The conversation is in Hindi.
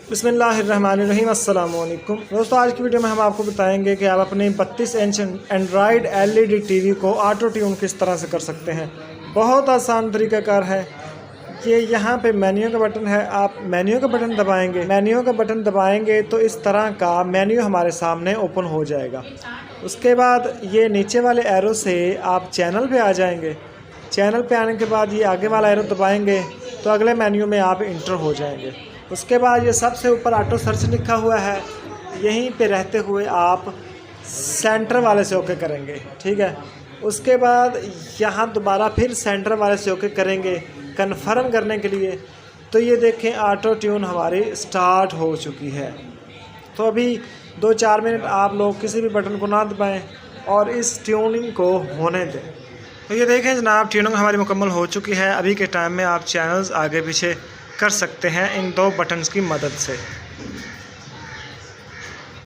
बिस्मिल्लाहिर्रहमानिर्रहीम अस्सलाम वालेकुम दोस्तों, आज की वीडियो में हम आपको बताएंगे कि आप अपने 32 इंच एंड्रॉयड एलईडी टीवी को ऑटो ट्यून किस तरह से कर सकते हैं। बहुत आसान तरीकाकार है। ये यहाँ पे मेन्यू का बटन है, आप मेन्यू का बटन दबाएंगे। मेन्यू का बटन दबाएंगे तो इस तरह का मेन्यू हमारे सामने ओपन हो जाएगा। उसके बाद ये नीचे वाले एरो से आप चैनल पे आ जाएंगे। चैनल पे आने के बाद ये आगे वाला एरो दबाएंगे तो अगले मेन्यू में आप इंटर हो जाएंगे। उसके बाद ये सबसे ऊपर ऑटो सर्च लिखा हुआ है, यहीं पे रहते हुए आप सेंटर वाले से ओके करेंगे, ठीक है। उसके बाद यहाँ दोबारा फिर सेंटर वाले से ओके करेंगे कन्फर्म करने के लिए। तो ये देखें ऑटो ट्यून हमारी स्टार्ट हो चुकी है। तो अभी 2-4 मिनट आप लोग किसी भी बटन को ना दबाएं और इस ट्यूनिंग को होने दें। तो ये देखें जनाब, ट्यूनिंग हमारी मुकम्मल हो चुकी है। अभी के टाइम में आप चैनल्स आगे पीछे कर सकते हैं इन 2 बटन्स की मदद से।